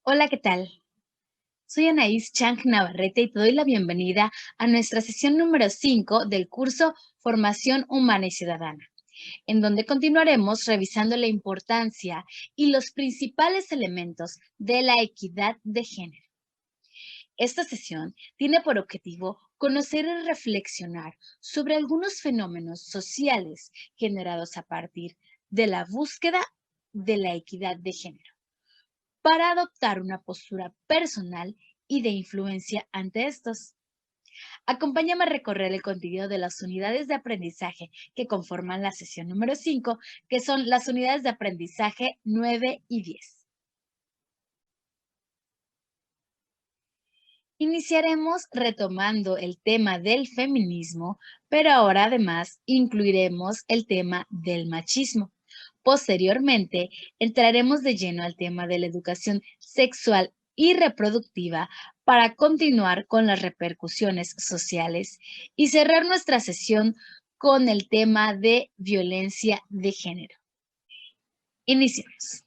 Hola, ¿qué tal? Soy Anaís Chang Navarrete y te doy la bienvenida a nuestra sesión número 5 del curso Formación Humana y Ciudadana, en donde continuaremos revisando la importancia y los principales elementos de la equidad de género. Esta sesión tiene por objetivo conocer y reflexionar sobre algunos fenómenos sociales generados a partir de la búsqueda de la equidad de género, para adoptar una postura personal y de influencia ante estos. Acompáñame a recorrer el contenido de las unidades de aprendizaje que conforman la sesión número 5, que son las unidades de aprendizaje 9 y 10. Iniciaremos retomando el tema del feminismo, pero ahora además incluiremos el tema del machismo. Posteriormente, entraremos de lleno al tema de la educación sexual y reproductiva para continuar con las repercusiones sociales y cerrar nuestra sesión con el tema de violencia de género. Iniciemos.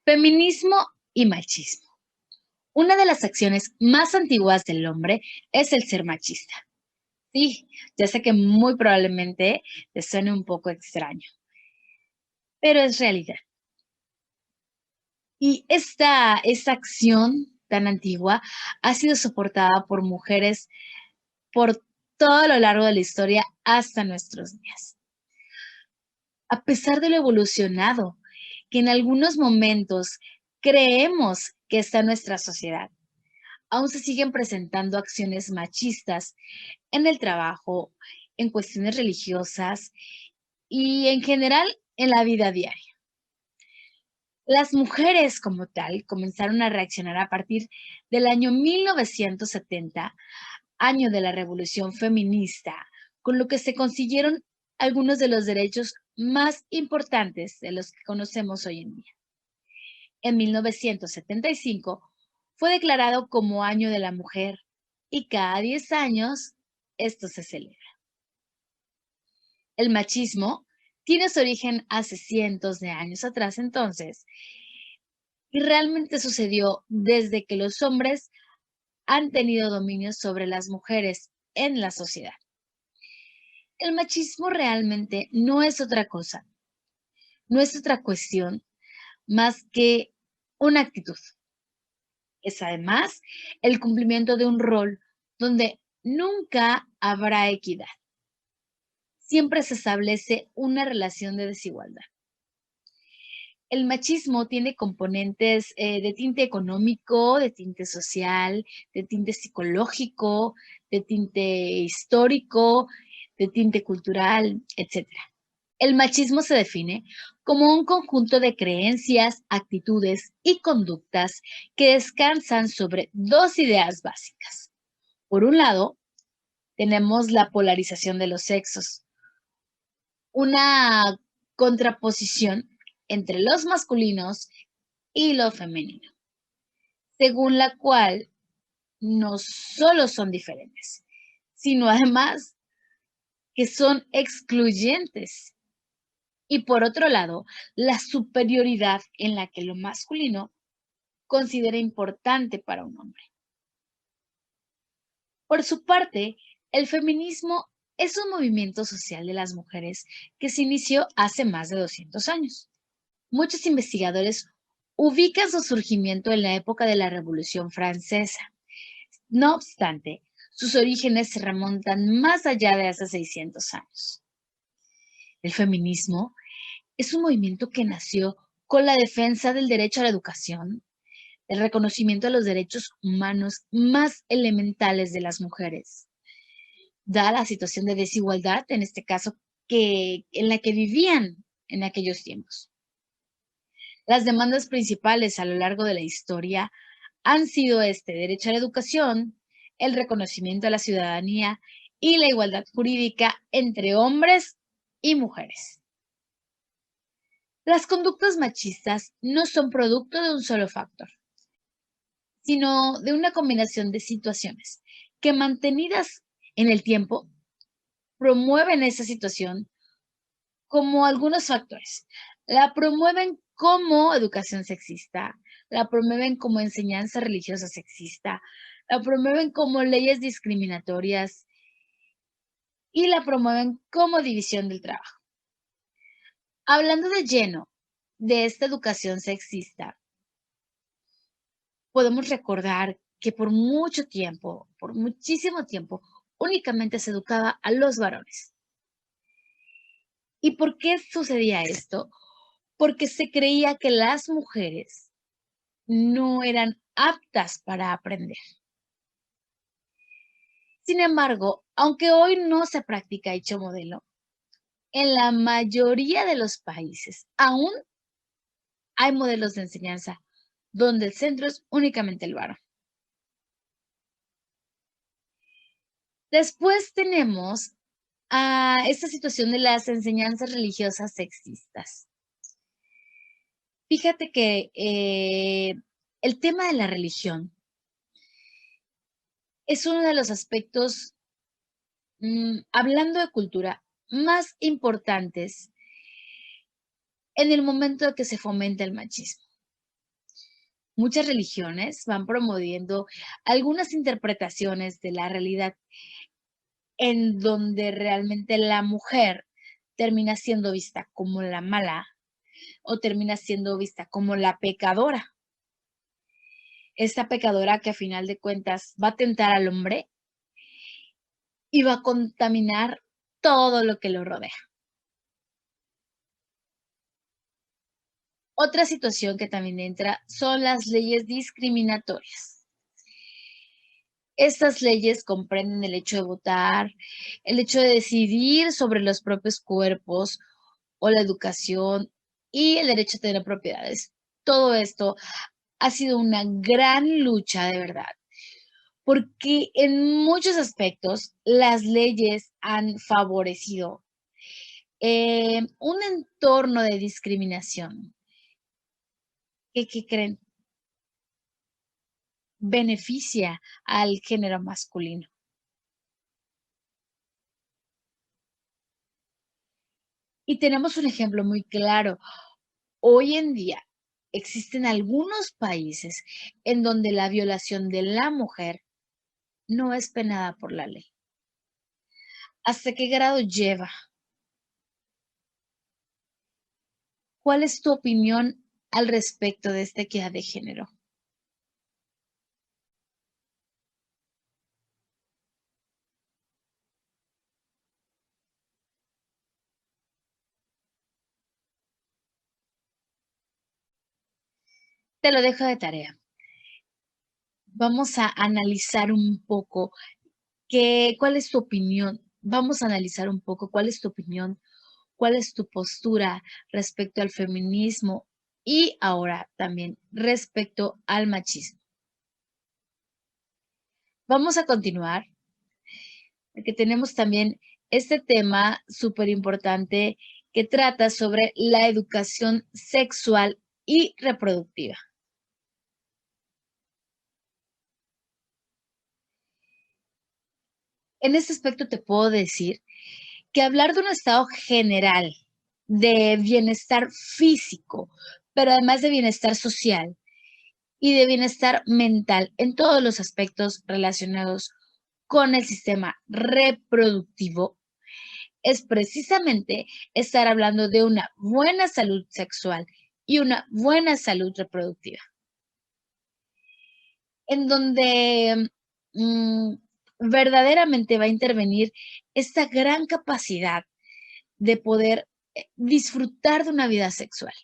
Feminismo y machismo. Una de las acciones más antiguas del hombre es el ser machista. Sí, ya sé que muy probablemente te suene un poco extraño, pero es realidad. Y esta acción tan antigua ha sido soportada por mujeres por todo lo largo de la historia hasta nuestros días. A pesar de lo evolucionado que en algunos momentos creemos que está en nuestra sociedad, aún se siguen presentando acciones machistas en el trabajo, en cuestiones religiosas y en general en la vida diaria. Las mujeres como tal comenzaron a reaccionar a partir del año 1970, año de la Revolución Feminista, con lo que se consiguieron algunos de los derechos más importantes de los que conocemos hoy en día. En 1975 fue declarado como Año de la Mujer y cada 10 años esto se celebra. El machismo tiene su origen hace cientos de años atrás entonces, y realmente sucedió desde que los hombres han tenido dominio sobre las mujeres en la sociedad. El machismo realmente no es otra cosa, no es otra cuestión más que una actitud. Es además el cumplimiento de un rol donde nunca habrá equidad. Siempre se establece una relación de desigualdad. El machismo tiene componentes de tinte económico, de tinte social, de tinte psicológico, de tinte histórico, de tinte cultural, etc. El machismo se define como un conjunto de creencias, actitudes y conductas que descansan sobre dos ideas básicas. Por un lado, tenemos la polarización de los sexos, una contraposición entre los masculinos y lo femenino, según la cual no solo son diferentes, sino además que son excluyentes. Y por otro lado, la superioridad en la que lo masculino considera importante para un hombre. Por su parte, el feminismo es un movimiento social de las mujeres que se inició hace más de 200 años. Muchos investigadores ubican su surgimiento en la época de la Revolución Francesa. No obstante, sus orígenes se remontan más allá de hace 600 años. El feminismo es un movimiento que nació con la defensa del derecho a la educación, el reconocimiento de los derechos humanos más elementales de las mujeres, dada la situación de desigualdad, en este caso, en la que vivían en aquellos tiempos. Las demandas principales a lo largo de la historia han sido este derecho a la educación, el reconocimiento a la ciudadanía y la igualdad jurídica entre hombres y mujeres. Las conductas machistas no son producto de un solo factor, sino de una combinación de situaciones que mantenidas en el tiempo promueven esa situación como algunos factores. La promueven como educación sexista, la promueven como enseñanza religiosa sexista, la promueven como leyes discriminatorias y la promueven como división del trabajo. Hablando de lleno de esta educación sexista, podemos recordar que por mucho tiempo, por muchísimo tiempo, únicamente se educaba a los varones. ¿Y por qué sucedía esto? Porque se creía que las mujeres no eran aptas para aprender. Sin embargo, aunque hoy no se practica dicho modelo, en la mayoría de los países aún hay modelos de enseñanza donde el centro es únicamente el varón. Después tenemos a esta situación de las enseñanzas religiosas sexistas. Fíjate que el tema de la religión es uno de los aspectos, hablando de cultura, más importantes en el momento de que se fomenta el machismo. Muchas religiones van promoviendo algunas interpretaciones de la realidad en donde realmente la mujer termina siendo vista como la mala o termina siendo vista como la pecadora. Esta pecadora que a final de cuentas va a tentar al hombre y va a contaminar todo lo que lo rodea. Otra situación que también entra son las leyes discriminatorias. Estas leyes comprenden el hecho de votar, el hecho de decidir sobre los propios cuerpos o la educación y el derecho a tener propiedades. Todo esto ha sido una gran lucha de verdad, porque en muchos aspectos las leyes han favorecido un entorno de discriminación. ¿Qué creen? Beneficia al género masculino. Y tenemos un ejemplo muy claro. Hoy en día existen algunos países en donde la violación de la mujer no es penada por la ley. ¿Hasta qué grado lleva? ¿Cuál es tu opinión al respecto de esta equidad de género? Te lo dejo de tarea. Vamos a analizar un poco cuál es tu opinión. Vamos a analizar un poco cuál es tu opinión, cuál es tu postura respecto al feminismo y ahora también respecto al machismo. Vamos a continuar porque tenemos también este tema súper importante que trata sobre la educación sexual y reproductiva. En este aspecto te puedo decir que hablar de un estado general de bienestar físico, pero además de bienestar social y de bienestar mental en todos los aspectos relacionados con el sistema reproductivo, es precisamente estar hablando de una buena salud sexual y una buena salud reproductiva, en donde mm, verdaderamente va a intervenir esta gran capacidad de poder disfrutar de una vida sexual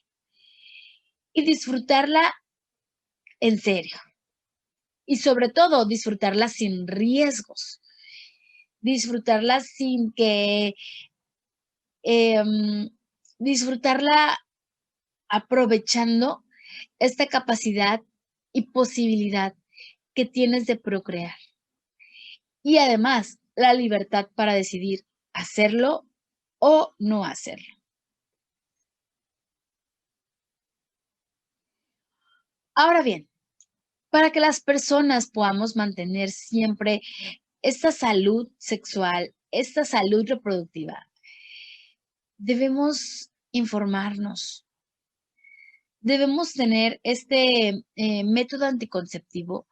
y disfrutarla en serio y sobre todo disfrutarla sin riesgos, disfrutarla sin que, em, disfrutarla aprovechando esta capacidad y posibilidad que tienes de procrear. Y además, la libertad para decidir hacerlo o no hacerlo. Ahora bien, para que las personas podamos mantener siempre esta salud sexual, esta salud reproductiva, debemos informarnos, debemos tener este método anticonceptivo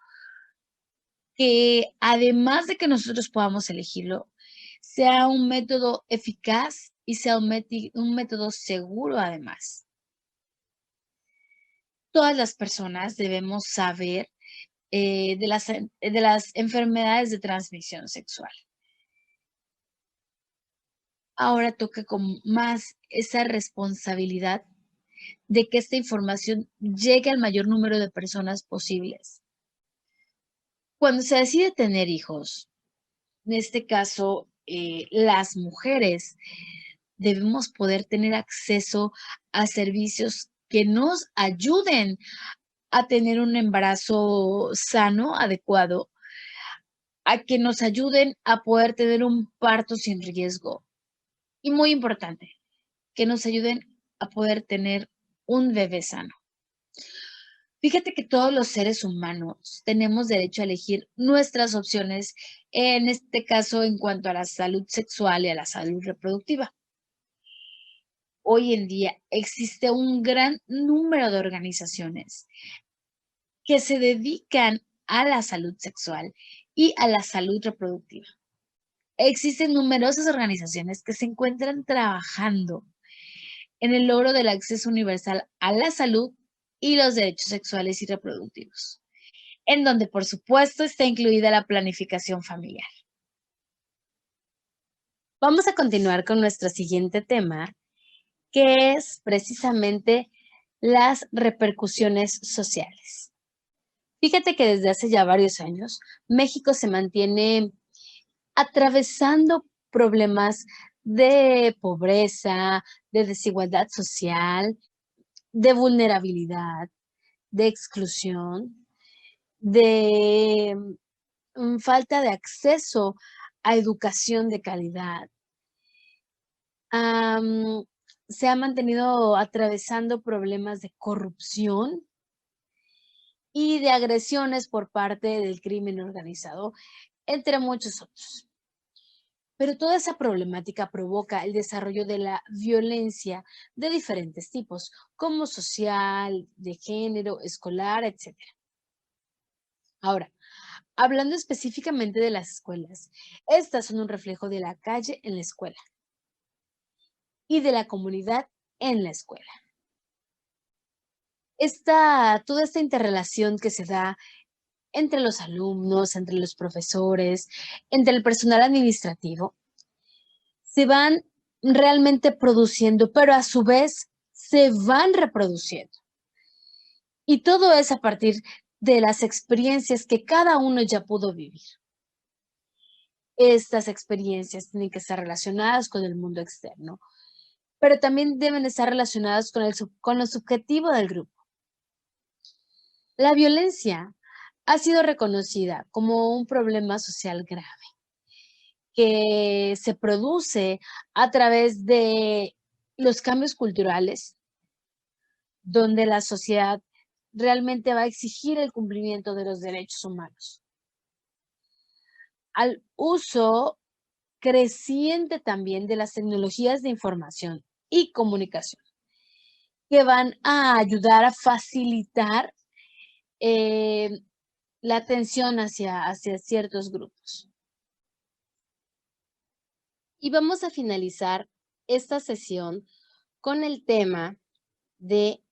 que además de que nosotros podamos elegirlo, sea un método eficaz y sea un método seguro además. Todas las personas debemos saber de las enfermedades de transmisión sexual. Ahora toca con más esa responsabilidad de que esta información llegue al mayor número de personas posibles. Cuando se decide tener hijos, en este caso, las mujeres debemos poder tener acceso a servicios que nos ayuden a tener un embarazo sano, adecuado, a que nos ayuden a poder tener un parto sin riesgo. Y muy importante, que nos ayuden a poder tener un bebé sano. Fíjate que todos los seres humanos tenemos derecho a elegir nuestras opciones, en este caso en cuanto a la salud sexual y a la salud reproductiva. Hoy en día existe un gran número de organizaciones que se dedican a la salud sexual y a la salud reproductiva. Existen numerosas organizaciones que se encuentran trabajando en el logro del acceso universal a la salud y los derechos sexuales y reproductivos, en donde por supuesto está incluida la planificación familiar. Vamos a continuar con nuestro siguiente tema, que es precisamente las repercusiones sociales. Fíjate que desde hace ya varios años, México se mantiene atravesando problemas de pobreza, de desigualdad social, de vulnerabilidad, de exclusión, de falta de acceso a educación de calidad. Am, Se ha mantenido atravesando problemas de corrupción y de agresiones por parte del crimen organizado, entre muchos otros. Pero toda esa problemática provoca el desarrollo de la violencia de diferentes tipos, como social, de género, escolar, etcétera. Ahora, hablando específicamente de las escuelas, estas son un reflejo de la calle en la escuela y de la comunidad en la escuela. Toda esta interrelación que se da entre los alumnos, entre los profesores, entre el personal administrativo, se van realmente produciendo, pero a su vez se van reproduciendo. Y todo es a partir de las experiencias que cada uno ya pudo vivir. Estas experiencias tienen que estar relacionadas con el mundo externo, pero también deben estar relacionadas con lo subjetivo del grupo. La violencia ha sido reconocida como un problema social grave que se produce a través de los cambios culturales, donde la sociedad realmente va a exigir el cumplimiento de los derechos humanos. Al uso creciente también de las tecnologías de información y comunicación, que van a ayudar a facilitar eh, la atención hacia ciertos grupos. Y vamos a finalizar esta sesión con el tema de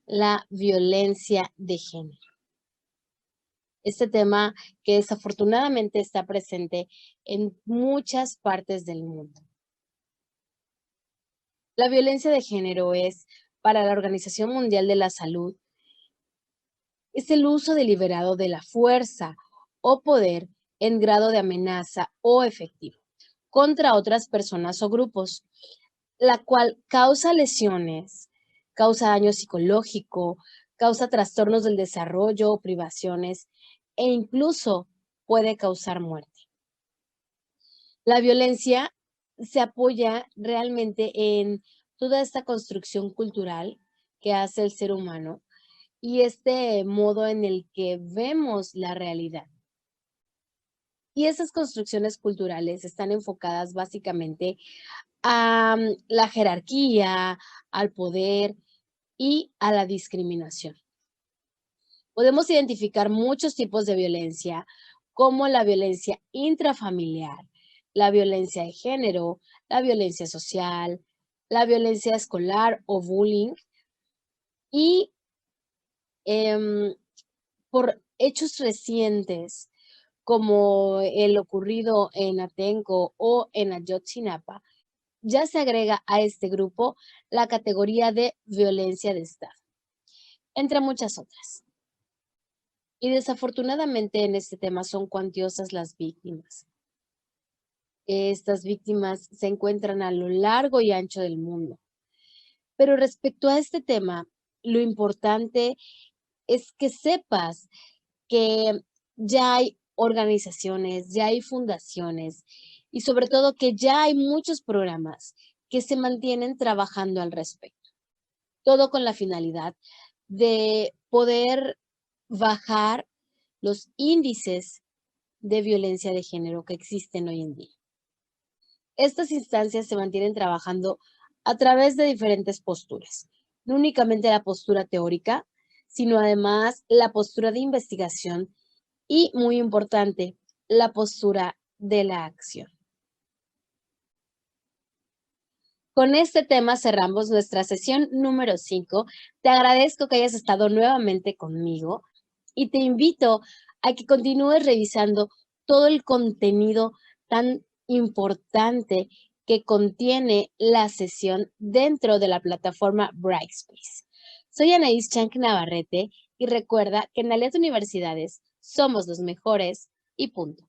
la violencia de género. Este tema que desafortunadamente está presente en muchas partes del mundo. La violencia de género es, para la Organización Mundial de la Salud, es el uso deliberado de la fuerza o poder en grado de amenaza o efectivo contra otras personas o grupos, la cual causa lesiones, causa daño psicológico, causa trastornos del desarrollo o privaciones e incluso puede causar muerte. La violencia se apoya realmente en toda esta construcción cultural que hace el ser humano y este modo en el que vemos la realidad. Y esas construcciones culturales están enfocadas básicamente a la jerarquía, al poder y a la discriminación. Podemos identificar muchos tipos de violencia, como la violencia intrafamiliar, la violencia de género, la violencia social, la violencia escolar o bullying, y por hechos recientes como el ocurrido en Atenco o en Ayotzinapa, ya se agrega a este grupo la categoría de violencia de Estado, entre muchas otras. Y desafortunadamente en este tema son cuantiosas las víctimas. Estas víctimas se encuentran a lo largo y ancho del mundo. Pero respecto a este tema, lo importante es que sepas que ya hay organizaciones, ya hay fundaciones y sobre todo que ya hay muchos programas que se mantienen trabajando al respecto. Todo con la finalidad de poder bajar los índices de violencia de género que existen hoy en día. Estas instancias se mantienen trabajando a través de diferentes posturas, no únicamente la postura teórica, sino además la postura de investigación y, muy importante, la postura de la acción. Con este tema cerramos nuestra sesión número 5. Te agradezco que hayas estado nuevamente conmigo y te invito a que continúes revisando todo el contenido tan importante que contiene la sesión dentro de la plataforma Brightspace. Soy Anaís Chank Navarrete y recuerda que en Alianza Universidades somos los mejores y punto.